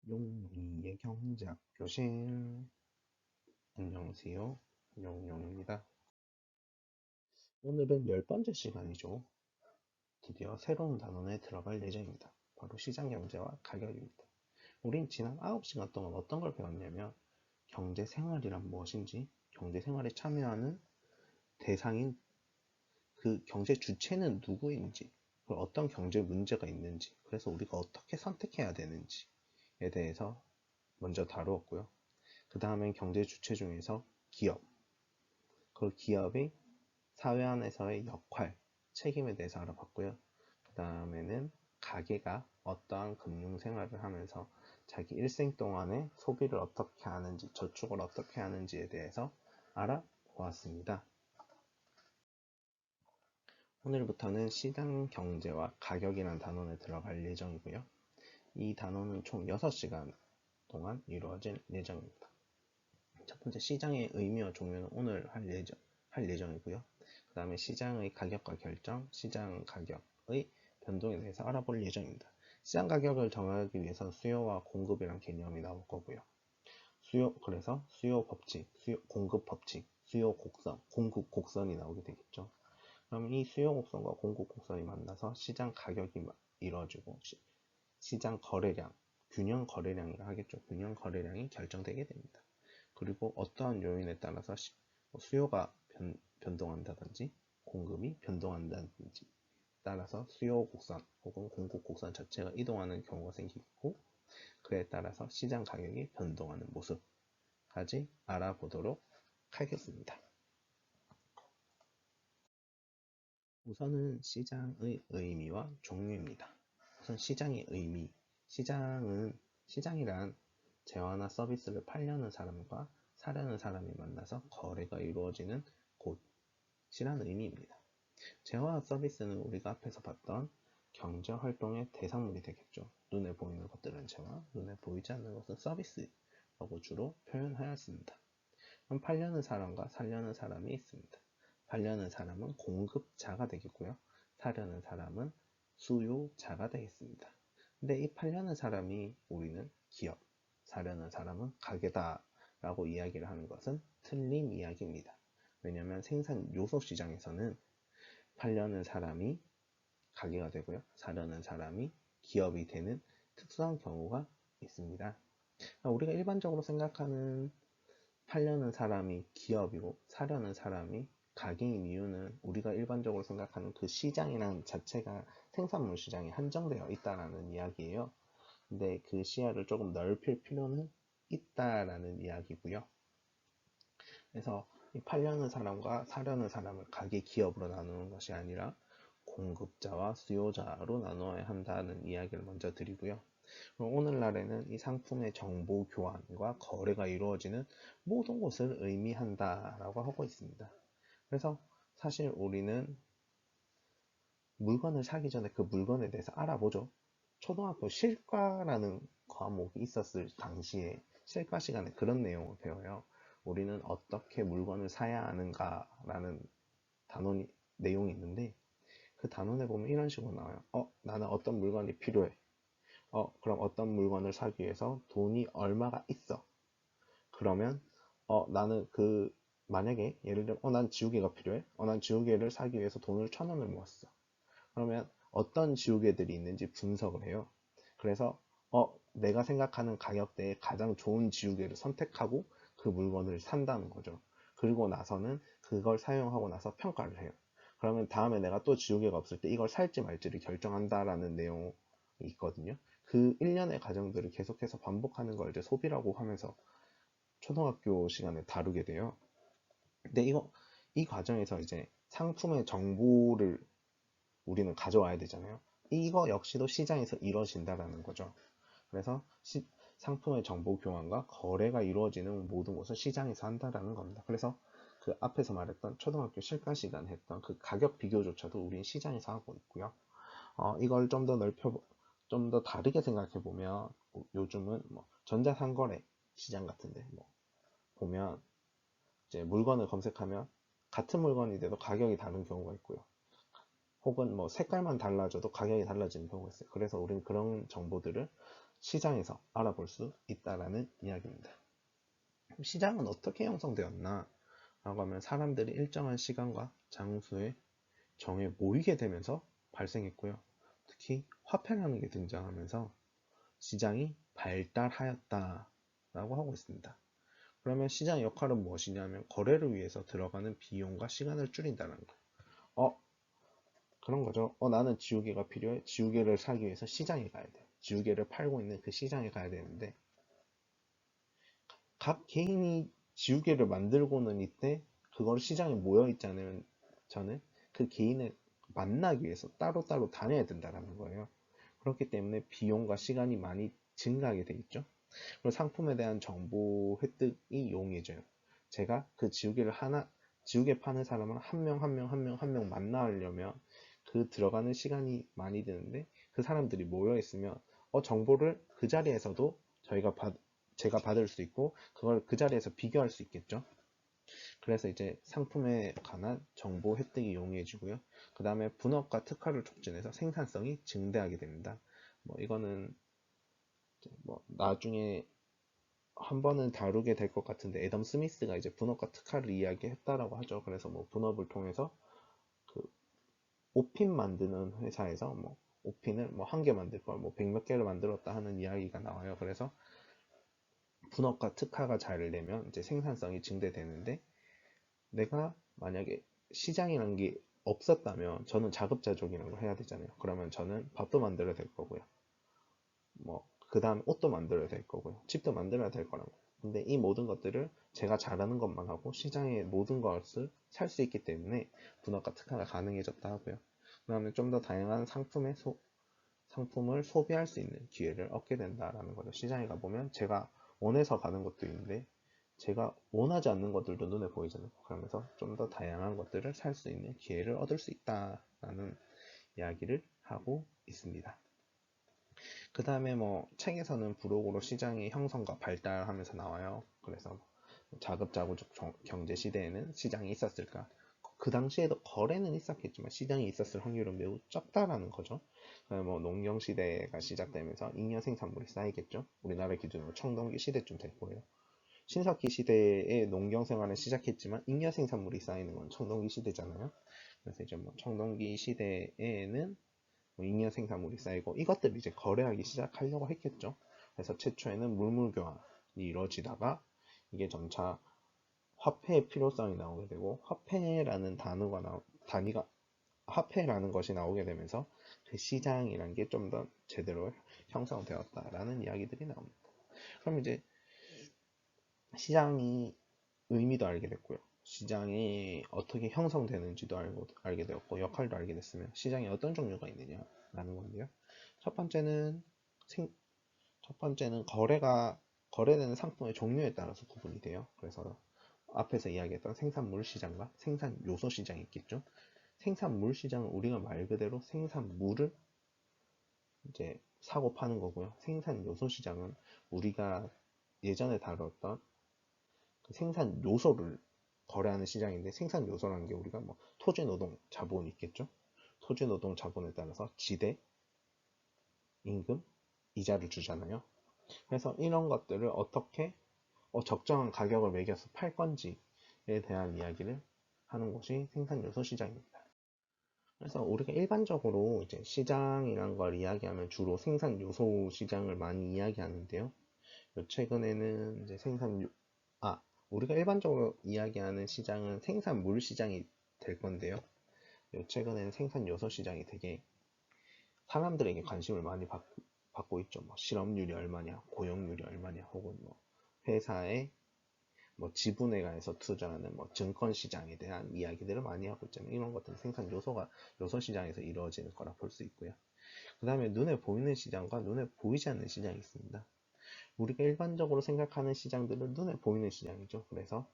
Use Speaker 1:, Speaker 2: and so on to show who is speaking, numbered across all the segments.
Speaker 1: 용용이의 경제학 교실. 안녕하세요. 용용입니다. 오늘은 10번째 시간이죠. 드디어 새로운 단원에 들어갈 예정입니다. 바로 시장경제와 가격입니다. 우린 지난 9시간 동안 어떤 걸 배웠냐면 경제생활이란 무엇인지, 경제생활에 참여하는 대상인 그 경제 주체는 누구인지, 그리고 어떤 경제 문제가 있는지, 그래서 우리가 어떻게 선택해야 되는지에 대해서 먼저 다루었고요. 그 다음엔 경제 주체 중에서 기업, 그 기업의 사회 안에서의 역할, 책임에 대해서 알아봤고요. 그 다음에는 가게가 어떠한 금융 생활을 하면서 자기 일생 동안의 소비를 어떻게 하는지, 저축을 어떻게 하는지에 대해서 알아보았습니다. 오늘부터는 시장 경제와 가격이라는 단원에 들어갈 예정이고요. 이 단원은 총 6시간 동안 이루어질 예정입니다. 첫 번째 시장의 의미와 종류는 오늘 할 예정이고요. 그 다음에 시장의 가격과 결정, 시장 가격의 변동에 대해서 알아볼 예정입니다. 시장 가격을 정하기 위해서 수요와 공급이란 개념이 나올 거고요. 그래서 수요 법칙, 공급 법칙, 수요 곡선, 공급 곡선이 나오게 되겠죠. 그럼 이 수요 곡선과 공급 곡선이 만나서 시장 가격이 이루어지고 시장 거래량, 균형 거래량이라 하겠죠. 균형 거래량이 결정되게 됩니다. 그리고 어떠한 요인에 따라서 수요가 변동한다든지 공급이 변동한다든지 따라서 수요 곡선 혹은 공급 곡선 자체가 이동하는 경우가 생기고, 그에 따라서 시장 가격이 변동하는 모습까지 알아보도록 하겠습니다. 우선은 시장의 의미와 종류입니다. 우선 시장의 의미. 시장이란 재화나 서비스를 팔려는 사람과 사려는 사람이 만나서 거래가 이루어지는 곳이라는 의미입니다. 재화와 서비스는 우리가 앞에서 봤던 경제 활동의 대상물이 되겠죠. 눈에 보이는 것들은 재화, 눈에 보이지 않는 것은 서비스라고 주로 표현하였습니다. 그럼 팔려는 사람과 사려는 사람이 있습니다. 팔려는 사람은 공급자가 되겠고요. 사려는 사람은 수요자가 되겠습니다. 근데 이 팔려는 사람이 우리는 기업, 사려는 사람은 가게다 라고 이야기를 하는 것은 틀린 이야기입니다. 왜냐하면 생산 요소 시장에서는 팔려는 사람이 가게가 되고요. 사려는 사람이 기업이 되는 특수한 경우가 있습니다. 우리가 일반적으로 생각하는 팔려는 사람이 기업이고 사려는 사람이 가게인 이유는 우리가 일반적으로 생각하는 그 시장이라는 자체가 생산물 시장에 한정되어 있다라는 이야기예요. 근데 그 시야를 조금 넓힐 필요는 있다라는 이야기고요. 그래서 이 팔려는 사람과 사려는 사람을 가게 기업으로 나누는 것이 아니라 공급자와 수요자로 나누어야 한다는 이야기를 먼저 드리고요. 오늘날에는 이 상품의 정보 교환과 거래가 이루어지는 모든 것을 의미한다라고 하고 있습니다. 그래서 사실 우리는 물건을 사기 전에 그 물건에 대해서 알아보죠. 초등학교 실과라는 과목이 있었을 당시에 실과 시간에 그런 내용을 배워요. 우리는 어떻게 물건을 사야 하는가라는 내용이 있는데, 그 단원에 보면 이런 식으로 나와요. 나는 어떤 물건이 필요해. 그럼 어떤 물건을 사기 위해서 돈이 얼마가 있어. 그러면 나는 만약에 예를 들면 난 지우개가 필요해. 난 지우개를 사기 위해서 돈을 1,000원을 모았어. 그러면 어떤 지우개들이 있는지 분석을 해요. 그래서 내가 생각하는 가격대에 가장 좋은 지우개를 선택하고 그 물건을 산다는 거죠. 그리고 나서는 그걸 사용하고 나서 평가를 해요. 그러면 다음에 내가 또 지우개가 없을 때 이걸 살지 말지를 결정한다라는 내용이 있거든요. 그 일련의 과정들을 계속해서 반복하는 걸 이제 소비라고 하면서 초등학교 시간에 다루게 돼요. 근데 이 과정에서 이제 상품의 정보를 우리는 가져와야 되잖아요. 이거 역시도 시장에서 이루어진다라는 거죠. 그래서 상품의 정보 교환과 거래가 이루어지는 모든 것을 시장에서 한다라는 겁니다. 그래서 그 앞에서 말했던 초등학교 실가 시간 했던 그 가격 비교조차도 우린 시장에서 하고 있고요. 이걸 좀 더 좀 더 다르게 생각해 보면 요즘은 뭐 전자상거래 시장 같은데 뭐 보면 이제 물건을 검색하면 같은 물건인데도 가격이 다른 경우가 있고요. 혹은 뭐 색깔만 달라져도 가격이 달라지는 경우가 있어요. 그래서 우린 그런 정보들을 시장에서 알아볼 수 있다라는 이야기입니다. 시장은 어떻게 형성되었나 라고 하면 사람들이 일정한 시간과 장소에 정해 모이게 되면서 발생했고요. 특히 화폐라는 게 등장하면서 시장이 발달하였다 라고 하고 있습니다. 그러면 시장의 역할은 무엇이냐면 거래를 위해서 들어가는 비용과 시간을 줄인다는 거예요. 그런 거죠. 나는 지우개가 필요해. 지우개를 사기 위해서 시장에 가야 돼. 지우개를 팔고 있는 그 시장에 가야 되는데 각 개인이 지우개를 만들고는 이때 그걸 시장에 모여 있자는 저는 그 개인을 만나기 위해서 따로따로 다녀야 된다는 거예요. 그렇기 때문에 비용과 시간이 많이 증가하게 돼 있죠. 그리고 상품에 대한 정보 획득이 용이해져요. 제가 그 지우개 파는 사람을 한 명 한 명 한 명 한 명 만나려면 그 들어가는 시간이 많이 드는데 그 사람들이 모여 있으면 정보를 그 자리에서도 제가 받을 수 있고 그걸 그 자리에서 비교할 수 있겠죠. 그래서 이제 상품에 관한 정보 획득이 용이해지고요. 그 다음에 분업과 특화를 촉진해서 생산성이 증대하게 됩니다. 이거는 나중에 한 번은 다루게 될 것 같은데 애덤 스미스가 이제 분업과 특화를 이야기했다라고 하죠. 그래서 분업을 통해서 그 옷핀 만드는 회사에서 옷핀을 한 개 만들 걸 백몇 개를 만들었다 하는 이야기가 나와요. 그래서 분업과 특화가 잘 되면 이제 생산성이 증대되는데 내가 만약에 시장이라는 게 없었다면 저는 자급자족이라는 걸 해야 되잖아요. 그러면 저는 밥도 만들어야 될 거고요. 그 다음 옷도 만들어야 될 거고요. 집도 만들어야 될 거라고. 근데 이 모든 것들을 제가 잘하는 것만 하고 시장의 모든 것을 살 수 있기 때문에 분업과 특화가 가능해졌다 하고요. 그 다음에 좀 더 다양한 상품을 소비할 수 있는 기회를 얻게 된다라는 거죠. 시장에 가보면 제가 원해서 가는 것도 있는데 제가 원하지 않는 것들도 눈에 보이잖아요. 그러면서 좀 더 다양한 것들을 살 수 있는 기회를 얻을 수 있다라는 이야기를 하고 있습니다. 그 다음에 책에서는 부록으로 시장의 형성과 발달하면서 나와요. 그래서 자급자족 경제 시대에는 시장이 있었을까? 그 당시에도 거래는 있었겠지만 시장이 있었을 확률은 매우 적다라는 거죠. 농경 시대가 시작되면서 잉여 생산물이 쌓이겠죠. 우리나라 기준으로 청동기 시대쯤 될 거예요. 신석기 시대에 농경 생활을 시작했지만 잉여 생산물이 쌓이는 건 청동기 시대잖아요. 그래서 이제 청동기 시대에는 잉여 생산물이 쌓이고 이것들을 이제 거래하기 시작하려고 했겠죠. 그래서 최초에는 물물 교환이 이루어지다가 이게 점차 화폐의 필요성이 나오게 되고 화폐라는 것이 나오게 되면서 그 시장이라는 게 좀 더 제대로 형성되었다라는 이야기들이 나옵니다. 그럼 이제 시장이 의미도 알게 됐고요. 시장이 어떻게 형성되는지도 알게 되었고 역할도 알게 됐으면 시장에 어떤 종류가 있느냐라는 건데요. 첫 번째는 거래되는 상품의 종류에 따라서 구분이 돼요. 그래서 앞에서 이야기했던 생산물 시장과 생산 요소 시장이 있겠죠. 생산물 시장은 우리가 말 그대로 생산물을 이제 사고 파는 거고요. 생산 요소 시장은 우리가 예전에 다뤘던 그 생산 요소를 거래하는 시장인데 생산 요소라는 게 우리가 토지 노동 자본이 있겠죠. 토지 노동 자본에 따라서 지대, 임금, 이자를 주잖아요. 그래서 이런 것들을 어떻게 적정한 가격을 매겨서 팔 건지에 대한 이야기를 하는 것이 생산 요소 시장입니다. 그래서 우리가 일반적으로 이제 시장이란 걸 이야기하면 주로 생산 요소 시장을 많이 이야기하는데요. 최근에는 이제 우리가 일반적으로 이야기하는 시장은 생산물 시장이 될 건데요. 최근에는 생산 요소 시장이 되게 사람들에게 관심을 많이 받고 있죠. 실업률이 얼마냐, 고용률이 얼마냐, 혹은 회사의 지분에 관해서 투자하는 증권 시장에 대한 이야기들을 많이 하고 있잖아요. 이런 것들은 생산 요소 시장에서 이루어지는 거라 볼 수 있고요. 그 다음에 눈에 보이는 시장과 눈에 보이지 않는 시장이 있습니다. 우리가 일반적으로 생각하는 시장들은 눈에 보이는 시장이죠. 그래서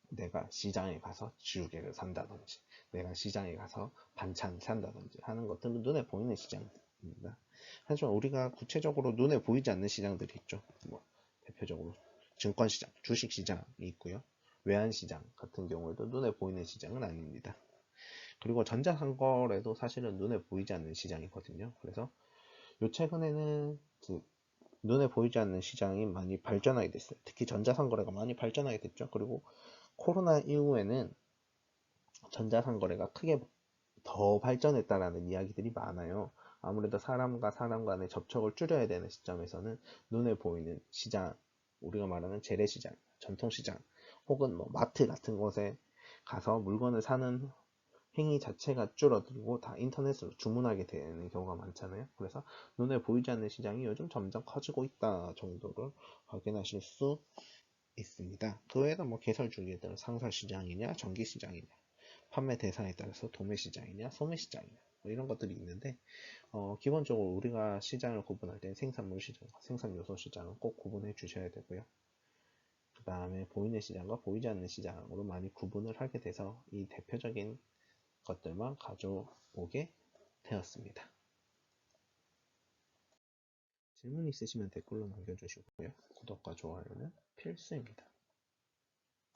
Speaker 1: 내가 시장에 가서 지우개를 산다든지 내가 시장에 가서 반찬 산다든지 하는 것들은 눈에 보이는 시장입니다. 하지만 우리가 구체적으로 눈에 보이지 않는 시장들이 있죠. 대표적으로 증권시장, 주식시장이 있고요. 외환시장 같은 경우에도 눈에 보이는 시장은 아닙니다. 그리고 전자상거래도 사실은 눈에 보이지 않는 시장이거든요. 그래서 요 최근에는 눈에 보이지 않는 시장이 많이 발전하게 됐어요. 특히 전자상거래가 많이 발전하게 됐죠. 그리고 코로나 이후에는 전자상거래가 크게 더 발전했다라는 이야기들이 많아요. 아무래도 사람과 사람 간의 접촉을 줄여야 되는 시점에서는 눈에 보이는 시장, 우리가 말하는 재래시장, 전통시장, 혹은 뭐 마트 같은 곳에 가서 물건을 사는 행위 자체가 줄어들고 다 인터넷으로 주문하게 되는 경우가 많잖아요. 그래서 눈에 보이지 않는 시장이 요즘 점점 커지고 있다 정도를 확인하실 수 있습니다. 그 외에도 뭐 개설 주기에 따라 상설 시장이냐, 전기 시장이냐, 판매 대상에 따라서 도매 시장이냐, 소매 시장이냐, 뭐 이런 것들이 있는데, 기본적으로 우리가 시장을 구분할 때 생산물 시장과 생산 요소 시장은 꼭 구분해 주셔야 되고요. 그 다음에 보이는 시장과 보이지 않는 시장으로 많이 구분을 하게 돼서 이 대표적인 것들만 가져오게 되었습니다. 질문 있으시면 댓글로 남겨주시고요. 구독과 좋아요는 필수입니다.